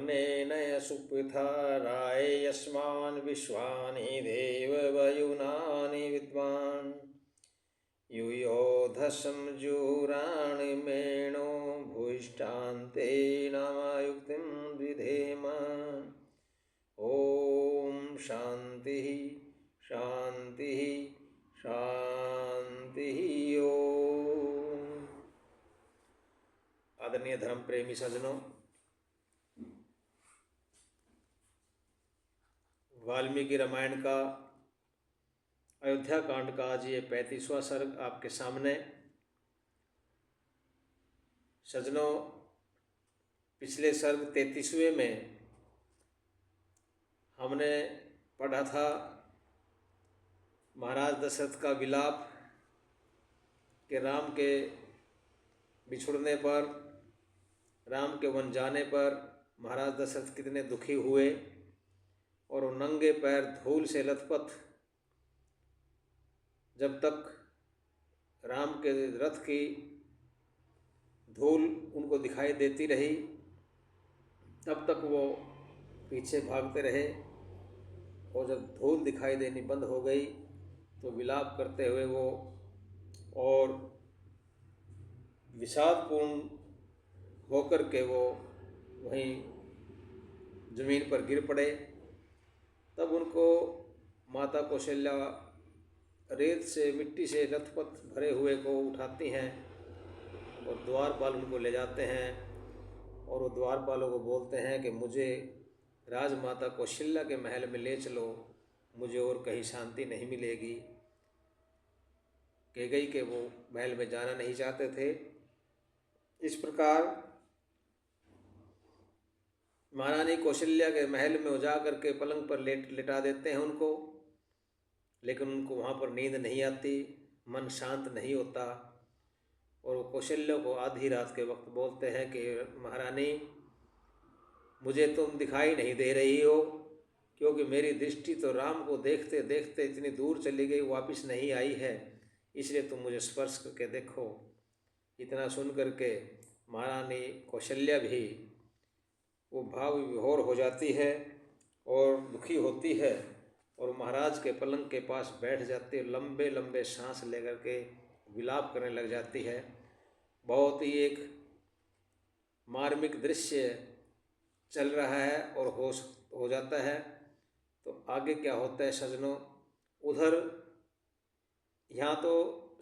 अग्नेन सुपृथा राय यस्मान् विश्वानि देववयुनानि विद्वान् युयोधसं जुराणि मेणो भूष्टान्ते नामयुक्तिं विधेम। ओम शांति शांति शांति। ओम। आदरणीय धर्म प्रेमी सज्जनों, वाल्मीकि रामायण का अयोध्या कांड का आज ये 35वां सर्ग आपके सामने। सज्जनों, पिछले सर्ग 33वें में हमने पढ़ा था महाराज दशरथ का विलाप कि राम के बिछुड़ने पर, राम के वन जाने पर महाराज दशरथ कितने दुखी हुए और वो नंगे पैर धूल से लथपथ जब तक राम के रथ की धूल उनको दिखाई देती रही तब तक वो पीछे भागते रहे, और जब धूल दिखाई देनी बंद हो गई तो विलाप करते हुए वो और विषादपूर्ण होकर के वो वहीं जमीन पर गिर पड़े। तब उनको माता कौशल्या रेत से, मिट्टी से लथपथ भरे हुए को उठाती हैं और द्वारपाल उनको ले जाते हैं, और वो द्वारपालों को बोलते हैं कि मुझे राजमाता कौशल्या के महल में ले चलो, मुझे और कहीं शांति नहीं मिलेगी। कैकेयी के वो महल में जाना नहीं चाहते थे। इस प्रकार महारानी कौशल्या के महल में जा कर के पलंग पर लेटा देते हैं उनको, लेकिन उनको वहाँ पर नींद नहीं आती, मन शांत नहीं होता, और वो कौशल्या को आधी रात के वक्त बोलते हैं कि महारानी, मुझे तुम दिखाई नहीं दे रही हो, क्योंकि मेरी दृष्टि तो राम को देखते देखते इतनी दूर चली गई, वापस नहीं आई है, इसलिए तुम मुझे स्पर्श करके देखो। इतना सुन करके महारानी कौशल्या भी वो भाव विभोर हो जाती है और दुखी होती है, और महाराज के पलंग के पास बैठ जाती है, लंबे लंबे सांस लेकर के विलाप करने लग जाती है। बहुत ही एक मार्मिक दृश्य चल रहा है और हो जाता है। तो आगे क्या होता है सज्जनों, उधर यहाँ तो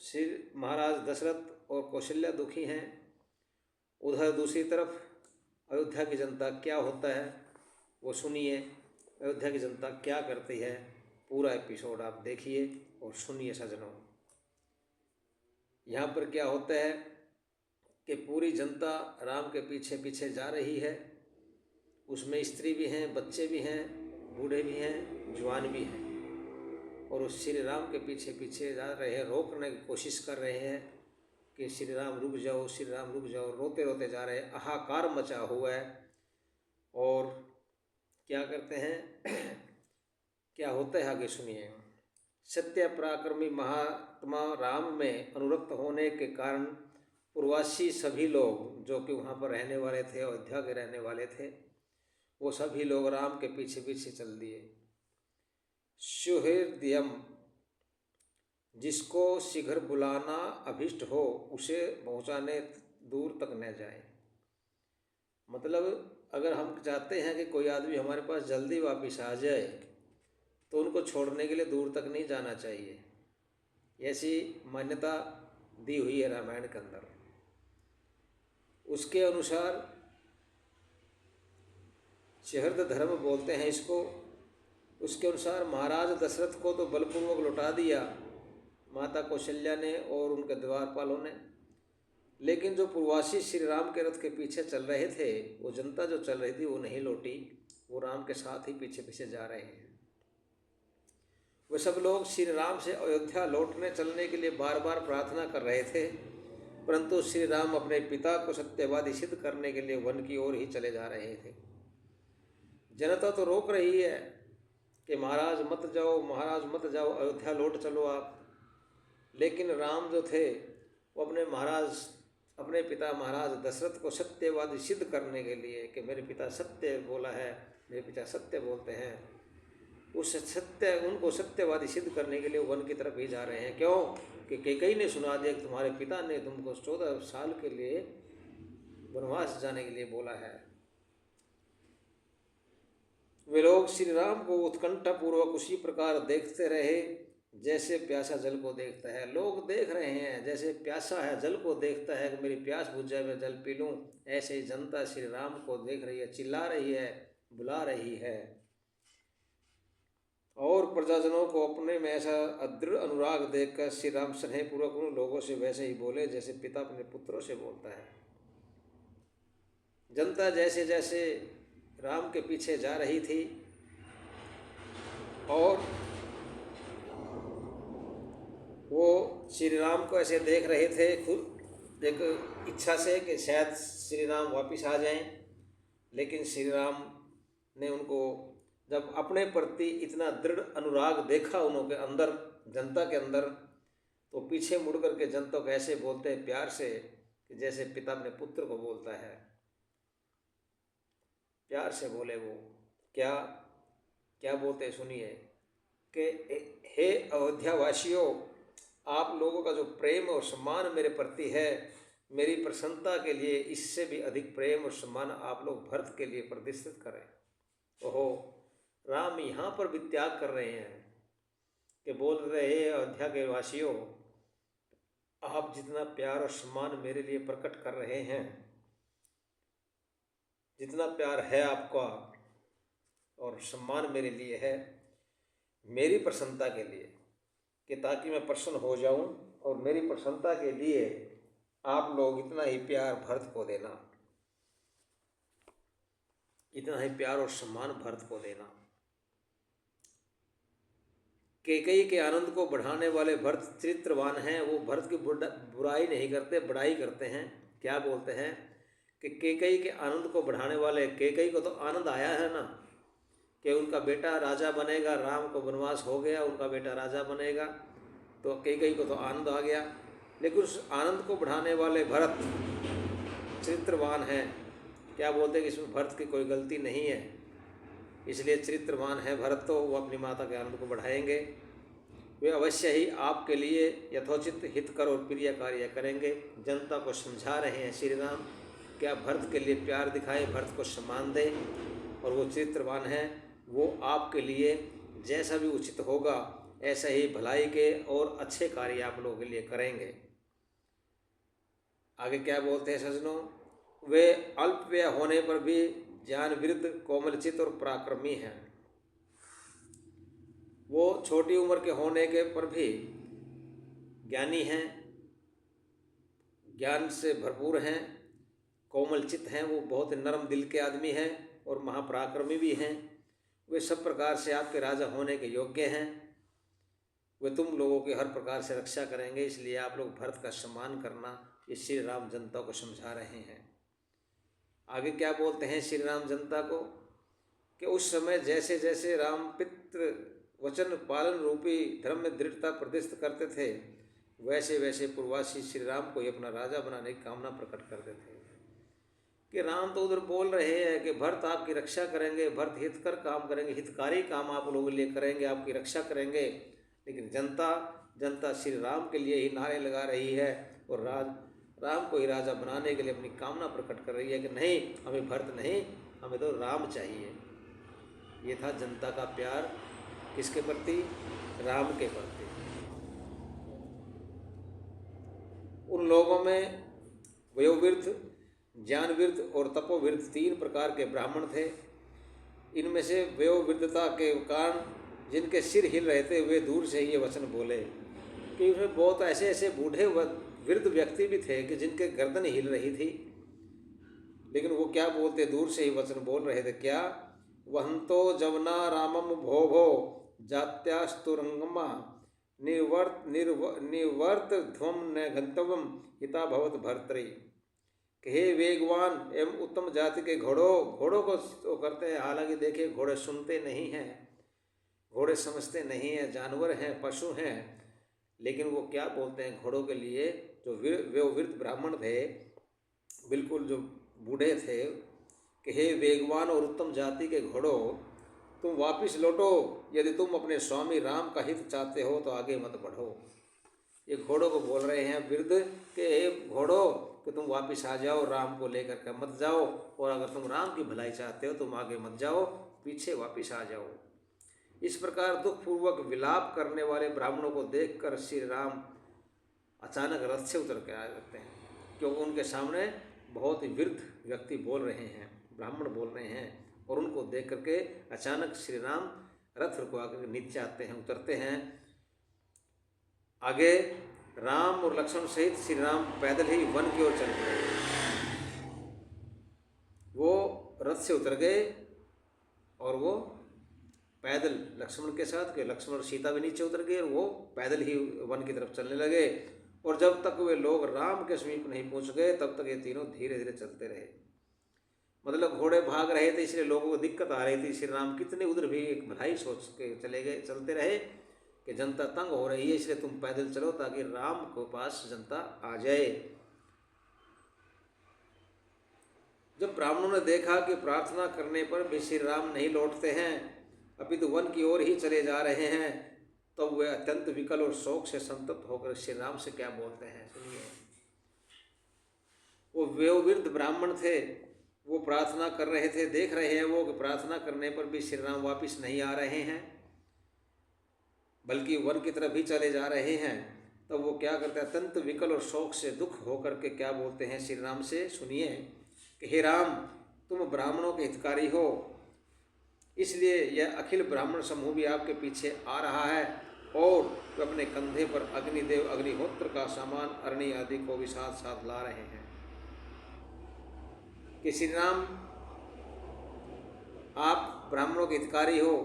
श्री महाराज दशरथ और कौशल्या दुखी हैं, उधर दूसरी तरफ अयोध्या की जनता क्या होता है वो सुनिए। अयोध्या की जनता क्या करती है, पूरा एपिसोड आप देखिए और सुनिए सज्जनों। यहाँ पर क्या होता है कि पूरी जनता राम के पीछे पीछे जा रही है, उसमें स्त्री भी हैं, बच्चे भी हैं, बूढ़े भी हैं, जवान भी हैं, और उस श्री राम के पीछे पीछे जा रहे हैं, रोकने की कोशिश कर रहे हैं कि श्री राम रुक जाओ, श्री राम रुक जाओ, रोते रोते जा रहे हैं, हाहाकार मचा हुआ है। और क्या करते हैं क्या होता है आगे सुनिए। सत्य पराक्रमी महात्मा राम में अनुरक्त होने के कारण पूर्वासी सभी लोग जो कि वहाँ पर रहने वाले थे, अयोध्या के रहने वाले थे, वो सभी लोग राम के पीछे पीछे चल दिए। सुहृदयम, जिसको शीघ्र बुलाना अभिष्ट हो उसे पहुँचाने दूर तक न जाए। मतलब अगर हम चाहते हैं कि कोई आदमी हमारे पास जल्दी वापस आ जाए तो उनको छोड़ने के लिए दूर तक नहीं जाना चाहिए, ऐसी मान्यता दी हुई है रामायण के अंदर। उसके अनुसार सहृद धर्म बोलते हैं इसको। उसके अनुसार महाराज दशरथ को तो बलपूर्वक लौटा दिया माता कौशल्या ने और उनके द्वारपालों ने, लेकिन जो पूर्वासी श्री राम के रथ के पीछे चल रहे थे, वो जनता जो चल रही थी वो नहीं लौटी, वो राम के साथ ही पीछे पीछे जा रहे हैं। वे सब लोग श्री राम से अयोध्या लौटने चलने के लिए बार बार प्रार्थना कर रहे थे, परंतु श्री राम अपने पिता को सत्यवादी सिद्ध करने के लिए वन की ओर ही चले जा रहे थे। जनता तो रोक रही है कि महाराज मत जाओ, महाराज मत जाओ, अयोध्या लौट चलो आप, लेकिन राम जो थे वो अपने महाराज अपने पिता महाराज दशरथ को सत्यवादी सिद्ध करने के लिए कि मेरे पिता सत्य बोला है, मेरे पिता सत्य बोलते हैं, उस सत्य उनको सत्यवादी सिद्ध करने के लिए वन की तरफ ही जा रहे हैं। क्यों? कि कैकेयी ने सुना दिया कि तुम्हारे पिता ने तुमको 14 साल के लिए वनवास जाने के लिए बोला है। वे लोग श्री राम को उत्कंठा पूर्वक उसी प्रकार देखते रहे जैसे प्यासा जल को देखता है। लोग देख रहे हैं जैसे प्यासा है जल को देखता है कि मेरी प्यास बुझ जाए, मैं जल पी लूँ। ऐसे ही जनता श्री राम को देख रही है, चिल्ला रही है, बुला रही है। और प्रजाजनों को अपने में ऐसा अदृढ़ अनुराग देखकर श्री राम स्नेहपूर्वक उन लोगों से वैसे ही बोले जैसे पिता अपने पुत्रों से बोलता है। जनता जैसे जैसे राम के पीछे जा रही थी और वो श्री राम को ऐसे देख रहे थे, खुद एक इच्छा से कि शायद श्री राम वापिस आ जाएं। लेकिन श्री राम ने उनको जब अपने प्रति इतना दृढ़ अनुराग देखा उनके अंदर, जनता के अंदर, तो पीछे मुड़ करके जनता को ऐसे बोलते हैं प्यार से कि जैसे पिता अपने पुत्र को बोलता है। प्यार से बोले वो क्या क्या बोलते सुनिए कि हे अयोध्यावासियों, आप लोगों का जो प्रेम और सम्मान मेरे प्रति है, मेरी प्रसन्नता के लिए इससे भी अधिक प्रेम और सम्मान आप लोग भरत के लिए प्रदर्शित करें। ओहो, राम यहाँ पर भी त्याग कर रहे हैं कि बोल रहे हैं अयोध्या के वासियों, आप जितना प्यार और सम्मान मेरे लिए प्रकट कर रहे हैं, जितना प्यार है आपका और सम्मान मेरे लिए है, मेरी प्रसन्नता के लिए, कि ताकि मैं प्रसन्न हो जाऊं, और मेरी प्रसन्नता के लिए आप लोग इतना ही प्यार भरत को देना, इतना ही प्यार और सम्मान भरत को देना। कैकेयी के आनंद को बढ़ाने वाले भरत चरित्रवान हैं। वो भरत की बुराई नहीं करते, बड़ाई करते हैं। क्या बोलते हैं कि कैकेयी के आनंद को बढ़ाने वाले, कैकेयी को तो आनंद आया है ना कि उनका बेटा राजा बनेगा, राम को वनवास हो गया, उनका बेटा राजा बनेगा, तो कैकेयी को तो आनंद आ गया। लेकिन उस आनंद को बढ़ाने वाले भरत चरित्रवान हैं। क्या बोलते हैं कि इसमें भरत की कोई गलती नहीं है, इसलिए चरित्रवान है भरत, तो वो अपनी माता के आनंद को बढ़ाएंगे। वे अवश्य ही आपके लिए यथोचित हितकर और प्रिय कार्य करेंगे। जनता को समझा रहे हैं श्री राम, क्या भरत के लिए प्यार दिखाए, भरत को सम्मान दे, और वो चरित्रवान है, वो आपके लिए जैसा भी उचित होगा ऐसा ही भलाई के और अच्छे कार्य आप लोगों के लिए करेंगे। आगे क्या बोलते हैं सज्जनों, वे अल्प व्यय होने पर भी ज्ञान वृद्ध, कोमलचित और पराक्रमी हैं। वो छोटी उम्र के होने के पर भी ज्ञानी हैं, ज्ञान से भरपूर हैं, कोमलचित हैं, वो बहुत नरम दिल के आदमी हैं और महापराक्रमी भी हैं। वे सब प्रकार से आपके राजा होने के योग्य हैं। वे तुम लोगों की हर प्रकार से रक्षा करेंगे, इसलिए आप लोग भरत का सम्मान करना, ये श्री राम जनता को समझा रहे हैं। आगे क्या बोलते हैं श्री राम जनता को कि उस समय जैसे जैसे राम पितृ वचन पालन रूपी धर्म में दृढ़ता प्रदर्शित करते थे, वैसे वैसे पूर्ववासी श्री राम को ही अपना राजा बनाने की कामना प्रकट करते थे। कि राम तो उधर बोल रहे हैं कि भरत आपकी रक्षा करेंगे, भरत हितकर काम करेंगे, हितकारी काम आप लोगों के लिए करेंगे, आपकी रक्षा करेंगे, लेकिन जनता श्री राम के लिए ही नारे लगा रही है और राम को ही राजा बनाने के लिए अपनी कामना प्रकट कर रही है कि नहीं, हमें भरत नहीं, हमें तो राम चाहिए। ये था जनता का प्यार किसके प्रति? राम के प्रति। उन लोगों में वयोवृद्ध, ज्ञानवृद्ध और तपोवृद्ध 3 प्रकार के ब्राह्मण थे। इनमें से वयोवृद्धता के कारण जिनके सिर हिल रहे थे, वे दूर से ही ये वचन बोले कि उसमें बहुत ऐसे ऐसे बूढ़े वृद्ध व्यक्ति भी थे कि जिनके गर्दन हिल रही थी, लेकिन वो क्या बोलते, दूर से ही वचन बोल रहे थे। क्या? वहंतो जवना रामम भोभो जात्यास्तुरंगमा निवर्त ध्वम न गंतव्यम हिता भवत भर्तरी। कि हे वेगवान एवं उत्तम जाति के घोड़ों को तो करते हैं, हालांकि देखिए घोड़े सुनते नहीं हैं, घोड़े समझते नहीं हैं, जानवर हैं, पशु हैं, लेकिन वो क्या बोलते हैं घोड़ों के लिए, जो वृद्ध ब्राह्मण थे बिल्कुल जो बूढ़े थे कि हे वेगवान और उत्तम जाति के घोड़ों, तुम वापिस लौटो। यदि तुम अपने स्वामी राम का हित चाहते हो तो आगे मत बढ़ो। ये घोड़ों को बोल रहे हैं वृद्ध कि हे घोड़ों, कि तुम वापिस आ जाओ, राम को लेकर के मत जाओ, और अगर तुम राम की भलाई चाहते हो तुम आगे मत जाओ, पीछे वापिस आ जाओ। इस प्रकार दुखपूर्वक विलाप करने वाले ब्राह्मणों को देखकर श्री राम अचानक रथ से उतर के आ जाते हैं, क्योंकि उनके सामने बहुत ही वृद्ध व्यक्ति बोल रहे हैं, ब्राह्मण बोल रहे हैं, और उनको देख करके अचानक श्री राम रथ रुकवा कर नीचे आते हैं, उतरते हैं। आगे राम और लक्ष्मण सहित श्री राम पैदल ही वन की ओर चल पड़े। वो रथ से उतर गए और वो पैदल लक्ष्मण के साथ, कि लक्ष्मण और सीता भी नीचे उतर गए और वो पैदल ही वन की तरफ चलने लगे। और जब तक वे लोग राम के समीप नहीं पहुंच गए तब तक ये तीनों धीरे धीरे चलते रहे। मतलब घोड़े भाग रहे थे इसलिए लोगों को दिक्कत आ रही थी। श्री राम कितने उधर भी एक भलाई सोच के चले गए, चलते रहे कि जनता तंग हो रही है, इसलिए तुम पैदल चलो ताकि राम के पास जनता आ जाए। जब ब्राह्मणों ने देखा कि प्रार्थना करने पर भी श्री राम नहीं लौटते हैं, अभी तो वन की ओर ही चले जा रहे हैं, तो वे अत्यंत विकल और शोक से संतप्त होकर श्री राम से क्या बोलते हैं, सुनिए। वो वृद्ध ब्राह्मण थे, वो प्रार्थना कर रहे थे, देख रहे हैं वो कि प्रार्थना करने पर भी श्री राम वापिस नहीं आ रहे हैं, बल्कि वन की तरफ ही चले जा रहे हैं। तो वो क्या करते हैं, अत्यंत विकल और शोक से दुख होकर के क्या बोलते हैं श्री राम से, सुनिए कि हे राम, तुम ब्राह्मणों के हितकारी हो, इसलिए यह अखिल ब्राह्मण समूह भी आपके पीछे आ रहा है, और वे अपने कंधे पर अग्निदेव अग्निहोत्र का सामान अरणी आदि को भी साथ साथ ला रहे हैं। कि श्री राम, आप ब्राह्मणों के हितकारी हो,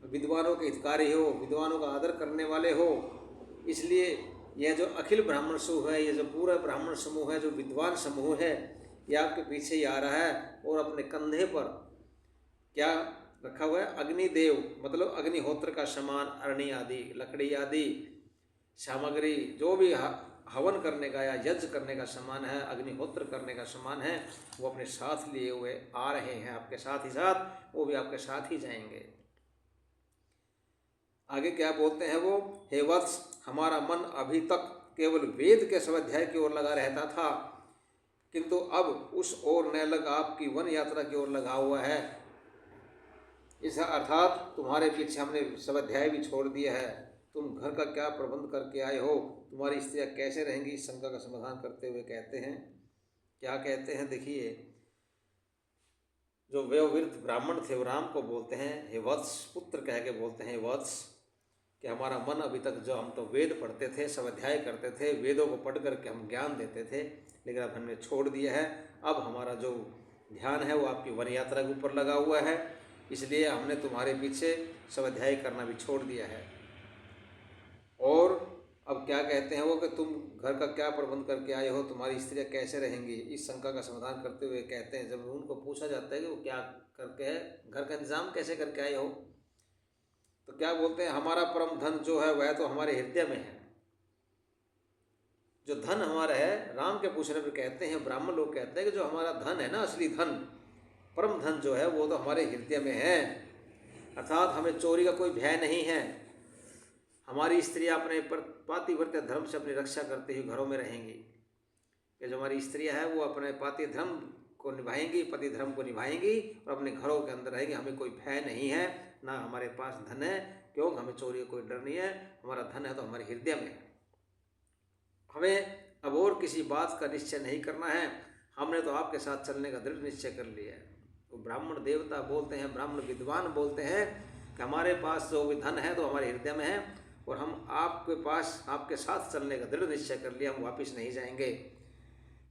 विद्वानों के हितकारी हो, विद्वानों का आदर करने वाले हो, इसलिए यह जो अखिल ब्राह्मण समूह है, यह जो पूरा ब्राह्मण समूह है, जो विद्वान समूह है, यह आपके पीछे ही आ रहा है, और अपने कंधे पर क्या रखा हुआ है, अग्निदेव मतलब अग्निहोत्र का सामान, अरणी आदि लकड़ी आदि सामग्री, जो भी हवन करने का या यज्ञ करने का सामान है, अग्निहोत्र करने का सामान है, वो अपने साथ लिए हुए आ रहे हैं, आपके साथ ही साथ, वो भी आपके साथ ही जाएंगे। आगे क्या बोलते हैं वो, हे वत्स, हमारा मन अभी तक केवल वेद के स्वाध्याय की ओर लगा रहता था, किंतु अब उस ओर न लग आपकी वन यात्रा की ओर लगा हुआ है। इस अर्थात तुम्हारे पीछे हमने स्वाध्याय भी छोड़ दिया है। तुम घर का क्या प्रबंध करके आए हो, तुम्हारी स्त्रियाँ कैसे रहेंगी, इस शंका का समाधान करते हुए कहते हैं, क्या कहते हैं, देखिए। जो वे वृद्ध ब्राह्मण थे वो राम को बोलते हैं, हे वत्स, पुत्र कह के बोलते हैं वत्स, कि हमारा मन अभी तक, जो हम तो वेद पढ़ते थे, स्वाध्याय करते थे, वेदों को पढ़ करके हम ज्ञान देते थे, लेकिन अब हमने छोड़ दिया है। अब हमारा जो ध्यान है वो आपकी वन यात्रा के ऊपर लगा हुआ है, इसलिए हमने तुम्हारे पीछे स्वाध्याय करना भी छोड़ दिया है। और अब क्या कहते हैं वो, कि तुम घर का क्या प्रबंध करके आए हो, तुम्हारी स्त्रियाँ कैसे रहेंगी, इस शंका का समाधान करते हुए कहते हैं, जब उनको पूछा जाता है कि वो क्या करके है, घर का इंतजाम कैसे करके आए हो, तो क्या बोलते हैं, हमारा परम धन जो है वह तो हमारे हृदय में है। जो धन हमारा है, राम के पूछने पर कहते हैं, ब्राह्मण लोग कहते हैं कि जो हमारा धन है ना, असली धन, परम धन जो है वो तो हमारे हृदय में है, अर्थात हमें चोरी का कोई भय नहीं है। हमारी स्त्रियाँ अपने पातिव्रत्य धर्म से अपनी रक्षा करते हुए घरों में रहेंगी, कि जो हमारी स्त्रियाँ हैं वो अपने पाति धर्म को निभाएंगी, पति धर्म को निभाएंगी और अपने घरों के अंदर रहेंगी। हमें कोई भय नहीं है, ना हमारे पास धन है, क्योंकि हमें चोरी का कोई डर नहीं है, हमारा धन है तो हमारे हृदय में है। हमें अब और किसी बात का निश्चय नहीं करना है, हमने तो आपके साथ चलने का दृढ़ निश्चय कर लिया है। तो ब्राह्मण देवता बोलते हैं, ब्राह्मण विद्वान बोलते हैं कि हमारे पास जो भी धन है तो हमारे हृदय में है, और हम आपके पास आपके साथ चलने का दृढ़ निश्चय कर लिया, हम वापस नहीं जाएंगे।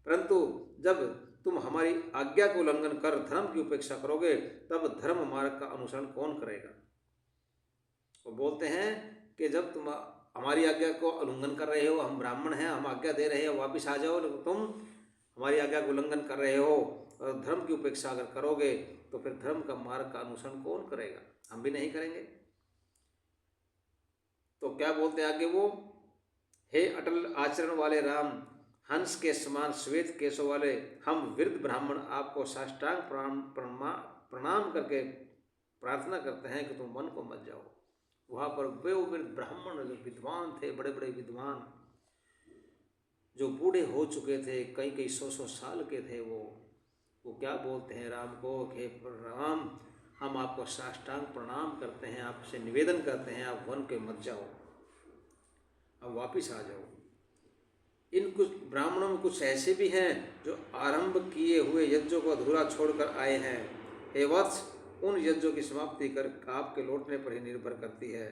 परंतु जब तुम हमारी आज्ञा को उल्लंघन कर धर्म की उपेक्षा करोगे, तब धर्म मार्ग का अनुसरण कौन करेगा। वो बोलते हैं कि जब तुम हमारी आज्ञा को उल्लंघन कर रहे हो, हम ब्राह्मण हैं, हम आज्ञा दे रहे हो वापस आ जाओ, लेकिन तुम हमारी आज्ञा को उल्लंघन कर रहे हो और धर्म की उपेक्षा अगर करोगे तो फिर धर्म का मार्ग का अनुसरण कौन करेगा, हम भी नहीं करेंगे। तो क्या बोलते हैं आगे वो, हे अटल आचरण वाले राम, हंस के समान श्वेत केशों वाले हम वृद्ध ब्राह्मण आपको साष्टांग प्रणाम करके प्रार्थना करते हैं कि तुम वन को मत जाओ। वहाँ पर वे वृद्ध ब्राह्मण जो विद्वान थे, बड़े बड़े विद्वान, जो बूढ़े हो चुके थे, कई कई 100 साल के थे, वो क्या बोलते हैं राम को कि राम, हम आपको साष्टांग प्रणाम करते हैं, आपसे निवेदन करते हैं, आप वन के मत जाओ, अब वापिस आ जाओ। इन कुछ ब्राह्मणों में कुछ ऐसे भी हैं जो आरंभ किए हुए यज्ञों को अधूरा छोड़कर आए हैं। हे वत्स, उन यज्ञों की समाप्ति कर आपके लौटने पर ही निर्भर करती है,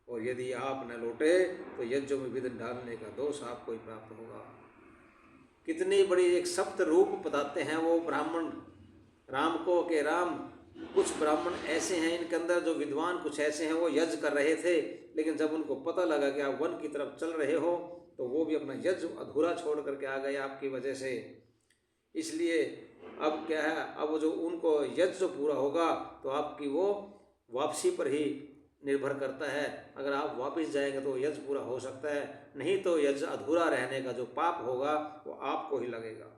और यदि आप न लौटे तो यज्ञों में विघ्न डालने का दोष आपको ही प्राप्त होगा। कितनी बड़ी एक सप्त रूप बताते हैं वो ब्राह्मण राम को कि राम, कुछ ब्राह्मण ऐसे हैं इनके अंदर जो विद्वान कुछ ऐसे हैं, वो यज्ञ कर रहे थे, लेकिन जब उनको पता लगा कि आप वन की तरफ चल रहे हो तो वो भी अपना यज्ञ अधूरा छोड़ करके आ गए आपकी वजह से। इसलिए अब क्या है, अब जो उनको यज्ञ जो पूरा होगा तो आपकी वो वापसी पर ही निर्भर करता है। अगर आप वापस जाएंगे तो यज्ञ पूरा हो सकता है, नहीं तो यज्ञ अधूरा रहने का जो पाप होगा वो आपको ही लगेगा,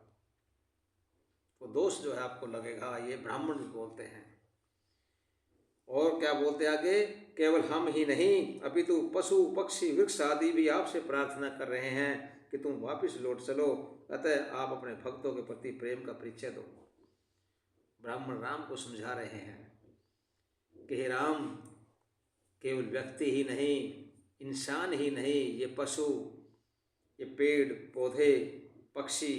वो दोष जो है आपको लगेगा। ये ब्राह्मण भी बोलते हैं। और क्या बोलते आगे, केवल हम ही नहीं अपितु पशु पक्षी वृक्ष आदि भी आपसे प्रार्थना कर रहे हैं कि तुम वापस लौट चलो, अतः आप अपने भक्तों के प्रति प्रेम का परिचय दो। ब्राह्मण राम को समझा रहे हैं कि हे राम, केवल व्यक्ति ही नहीं, इंसान ही नहीं, ये पशु, ये पेड़ पौधे, पक्षी,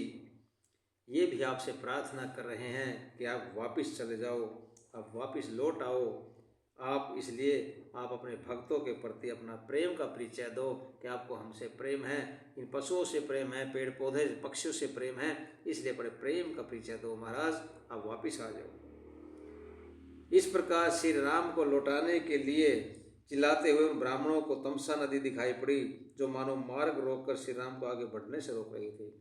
ये भी आपसे प्रार्थना कर रहे हैं कि आप वापस चले जाओ, आप वापस लौट आओ। आप इसलिए आप अपने भक्तों के प्रति अपना प्रेम का परिचय दो कि आपको हमसे प्रेम है, इन पशुओं से प्रेम है, पेड़ पौधे पक्षियों से प्रेम है, इसलिए अपने प्रेम का परिचय दो महाराज, आप वापस आ जाओ। इस प्रकार श्री राम को लौटाने के लिए चिल्लाते हुए उन ब्राह्मणों को तमसा नदी दिखाई पड़ी, जो मानो मार्ग रोककर श्री राम को आगे बढ़ने से रोक रही थी।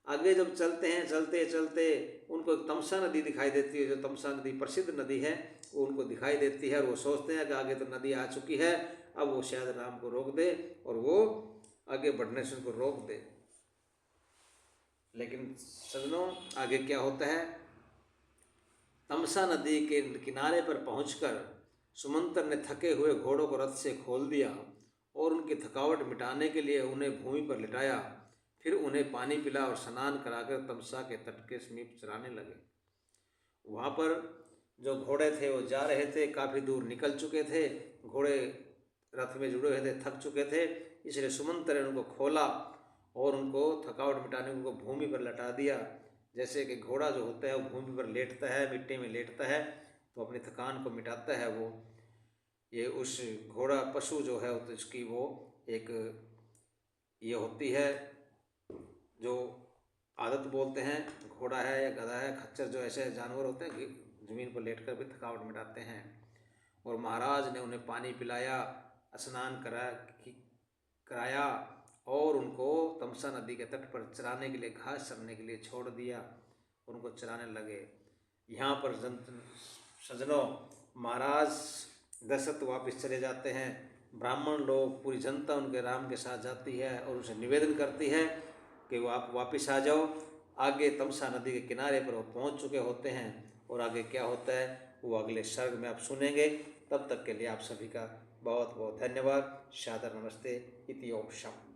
आगे जब चलते हैं, चलते चलते उनको एक तमसा नदी दिखाई देती है, जो तमसा नदी प्रसिद्ध नदी है, वो उनको दिखाई देती है, और वो सोचते हैं कि आगे तो नदी आ चुकी है, अब वो शायद राम को रोक दे और वो आगे बढ़ने से उनको रोक दे। लेकिन सज्जनों, आगे क्या होता है, तमसा नदी के किनारे पर पहुंचकर सुमंत्र ने थके हुए घोड़ों को रथ से खोल दिया और उनकी थकावट मिटाने के लिए उन्हें भूमि पर लिटाया। फिर उन्हें पानी पिला और स्नान कराकर तमसा के तट के समीप चराने लगे। वहाँ पर जो घोड़े थे वो जा रहे थे, काफ़ी दूर निकल चुके थे, घोड़े रथ में जुड़े हुए थे, थक चुके थे, इसलिए सुमंत्र ने उनको खोला और उनको थकावट मिटाने उनको भूमि पर लटा दिया। जैसे कि घोड़ा जो होता है वो भूमि पर लेटता है, मिट्टी में लेटता है, तो अपनी थकान को मिटाता है वो। ये उस घोड़ा पशु जो है तो इसकी वो एक ये होती है जो आदत बोलते हैं, घोड़ा है या गधा है, खच्चर, जो ऐसे जानवर होते हैं ज़मीन पर लेटकर भी थकावट मिटाते हैं। और महाराज ने उन्हें पानी पिलाया, स्नान कराया और उनको तमसा नदी के तट पर चराने के लिए, घास चरने के लिए छोड़ दिया, उनको चराने लगे। यहाँ पर सज्जनों, महाराज दशरथ वापस चले जाते हैं, ब्राह्मण लोग, पूरी जनता उनके राम के साथ जाती है और उनसे निवेदन करती है कि वो आप वापस आ जाओ। आगे तमसा नदी के किनारे पर वो पहुंच चुके होते हैं, और आगे क्या होता है वो अगले सर्ग में आप सुनेंगे। तब तक के लिए आप सभी का बहुत बहुत धन्यवाद। सादर नमस्ते। इति ओम शम।